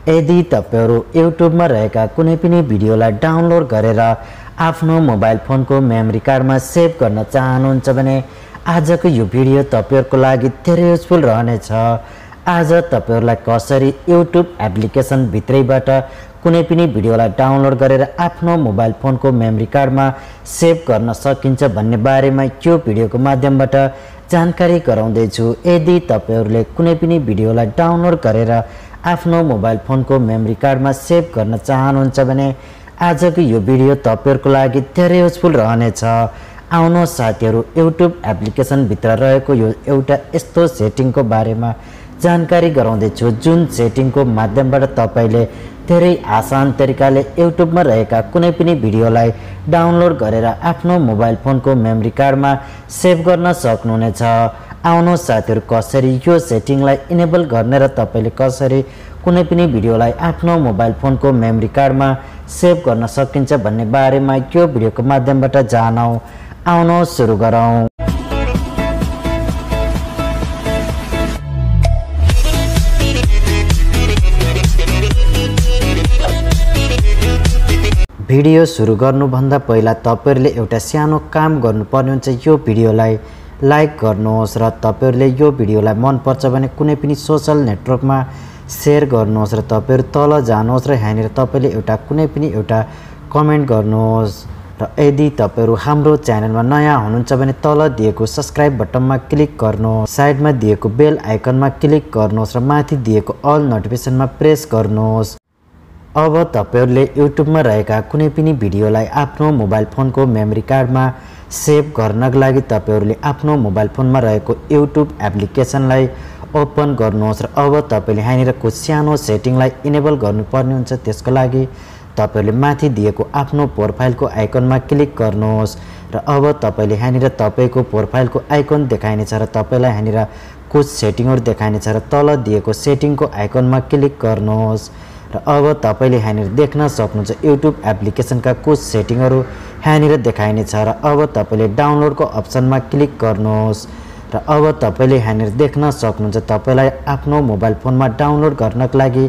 यदि तपाईहरु YouTube मा रहेका कुनै पनि भिडियोलाई डाउनलोड गरेर आफ्नो मोबाइल फोनको मेमोरी कार्डमा सेभ गर्न चाहनुहुन्छ भने आजको यो भिडियो तपाईहरुको लागि धेरै युजफुल रहनेछ। आज तपाईहरुलाई कसरी YouTube एप्लिकेसन भित्रैबाट कुनै पनि भिडियोलाई डाउनलोड गरेर आफ्नो मोबाइल फोनको मेमोरी कार्डमा सेभ गर्न सकिन्छ भन्ने बारेमा यो भिडियोको माध्यमबाट जानकारी गराउँदै छु। यदि तपाईहरुले कुनै पनि भिडियोलाई डाउनलोड गरेर आफ्नो मोबाइल फोनको मेमोरी कार्डमा सेभ गर्न चाहनुहुन्छ भने आजको यो भिडियो तपाईहरुको लागि धेरै युजफुल रहनेछ। आउनु साथीहरु, YouTube एप्लिकेसन भित्र रहेको यो एउटा यस्तो सेटिङको बारेमा जानकारी गराउँदै छु जुन सेटिङको माध्यमबाट तपाईले धेरै आसान तरिकाले YouTube मा रहेका कुनै पनि भिडियोलाई डाउनलोड गरेर आफ्नो मोबाइल फोनको मेमोरी कार्डमा सेभ गर्न सक्नुहुनेछ। आउनु साथीहरु, कसरी यो सेटिङलाई इनेबल गर्ने र तपाईले कसरी कुनै पनि भिडियोलाई आफ्नो मोबाइल फोनको मेमोरी कार्डमा सेभ गर्न सकिन्छ भन्ने बारेमा यो भिडियोको माध्यमबाट जानौं। आउनु सुरु गरौं। भिडियो सुरु गर्नुभन्दा पहिला तपाईहरुले एउटा सानो काम गर्नुपर्ने हुन्छ। यो भिडियोलाई लाइक गर्नुहोस् र तपाईहरुले यो भिडियोलाई मन पर्छ भने कुनै पनि सोशल नेटवर्कमा शेयर गर्नुहोस् र तपाईहरु तल जानुहोस् र यहाँनिर तपाईले एउटा कुनै पनि एउटा कमेन्ट गर्नुहोस्। र यदि तपाईहरु हाम्रो च्यानलमा नयाँ हुनुहुन्छ भने तल दिएको सब्स्क्राइब बटनमा क्लिक गर्नुहोस्, साइडमा दिएको बेल आइकनमा क्लिक गर्नुहोस् र माथि दिएको अल नोटिफिकेसनमा प्रेस गर्नुहोस्। अब तपाईहरुले YouTube मा रहेका कुनै पनि भिडियोलाई आफ्नो मोबाइल फोनको मेमोरी कार्डमा सेभ गर्नको लागि तपाईहरुले आफ्नो मोबाइल फोनमा रहेको YouTube एप्लिकेसनलाई ओपन गर्नुहोस् र अब तपाईले यहाँनिर कुछ सानो सेटिङलाई इनेबल गर्नुपर्ने हुन्छ। त्यसको लागि तपाईले माथि दिएको आफ्नो प्रोफाइलको आइकनमा क्लिक गर्नुहोस् र अब तपाईले यहाँनिर तपाईको प्रोफाइलको आइकन देखाइनेछ र तपाईलाई यहाँनिर कुछ सेटिङहरु देखाइनेछ र तल दिएको सेटिङको आइकनमा क्लिक गर्नुहोस् र अब तपाईले यहाँनिर देख्न सक्नुहुन्छ YouTube एप्लिकेसनका कुछ सेटिङहरु यहाँनिर देखाइनेछ र अब तपाईले डाउनलोडको अप्सनमा क्लिक गर्नुहोस् र अब तपाईले यहाँनिर देख्न सक्नुहुन्छ तपाईलाई आफ्नो मोबाइल फोनमा डाउनलोड गर्नको लागि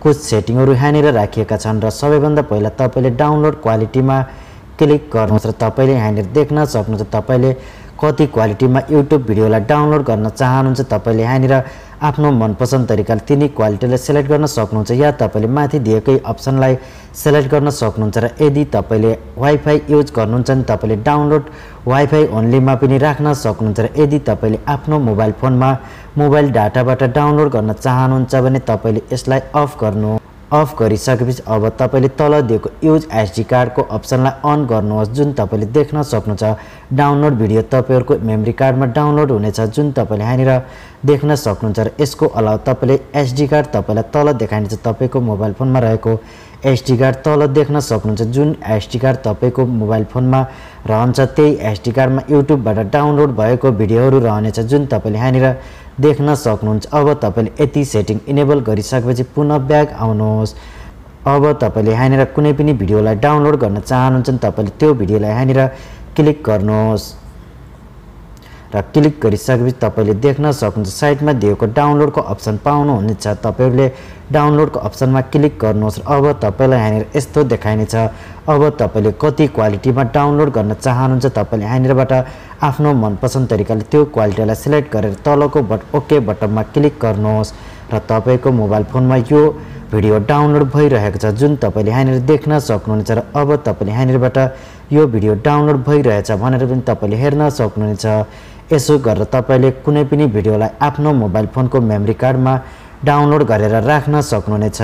कुछ सेटिङहरु यहाँनिर राखिएका छन् र सबैभन्दा पहिला तपाईले डाउनलोड क्वालिटीमा क्लिक गर्नुहोस् र तपाईले यहाँनिर देख्न सक्नुहुन्छ तपाईले कति क्वालिटीमा YouTube भिडियोलाई डाउनलोड गर्न चाहनुहुन्छ। तपाईले यहाँनिर आफ्नो मनपसन्द तरिकाले तिनी क्वालिटीलाई सिलेक्ट गर्न सक्नुहुन्छ या तपाईले माथि दिएकै अप्सनलाई सिलेक्ट गर्न सक्नुहुन्छ र यदि तपाईले वाइफाई युज गर्नुहुन्छ भने तपाईले डाउनलोड वाइफाई ओन्लीमा पनि राख्न सक्नुहुन्छ र यदि तपाईले आफ्नो मोबाइल फोनमा मोबाइल डाटाबाट डाउनलोड गर्न चाहनुहुन्छ भने तपाईले यसलाई अफ गरिसकेपछि अब तपाईले तल दिएको युज एसडी कार्डको अप्सनलाई अन गर्नुहोस् जुन तपाईले देख्न सक्नुहुन्छ डाउनलोड भिडियो तपाईहरुको मेमोरी कार्डमा डाउनलोड हुनेछ जुन तपाईले यहाँनिर देख्न सक्नुहुन्छ र यसको अलावा तपाईले एसडी कार्ड तपाईलाई तल देखाइनेछ। तपाईको मोबाइल फोनमा रहेको एसडी कार्ड तल देख्न सक्नुहुन्छ जुन एसडी कार्ड तपाईको मोबाइल फोनमा रहन्छ त्यही एसडी कार्डमा YouTube बाट डाउनलोड भएको भिडियोहरु रहनेछ जुन तपाईले यहाँनिर देख्न सक्नुहुन्छ। अब तपाईले यति सेटिङ इनेबल गरिसकेपछि पुनः ब्याक आउनुहोस्। अब तपाईले यहाँनिर कुनै पनि भिडियोलाई डाउनलोड गर्न चाहनुहुन्छ भने तपाईले त्यो भिडियोलाई यहाँनिर क्लिक गर्नुहोस् र क्लिक गरिसकेपछि तपाईले देख्न सक्नुहुन्छ साइडमा दिएको डाउनलोडको अप्सन पाउनुहुनेछ। तपाईहरुले डाउनलोडको अप्सनमा क्लिक गर्नुहोस् र अब तपाईलाई यहाँनिर यस्तो देखाइनेछ। अब तपाईले कति क्वालिटीमा डाउनलोड गर्न चाहनुहुन्छ तपाईले यहाँनिरबाट आफ्नो मनपसन्द तरिकाले त्यो क्वालिटीलाई सिलेक्ट गरेर तलको ओके बटनमा क्लिक गर्नुहोस् र तपाईको मोबाइल फोनमा यो भिडियो डाउनलोड भइरहेको छ जुन तपाईले यहाँनिर देख्न सक्नुहुनेछ र अब तपाईले यहाँनिरबाट यो भिडियो डाउनलोड भइरहेछ भनेर पनि तपाईले हेर्न सक्नुहुनेछ। यसो गरेर तपाईले कुनै पनि भिडियोलाई आफ्नो मोबाइल फोनको मेमोरी कार्डमा डाउनलोड गरेर राख्न सक्नुहुनेछ।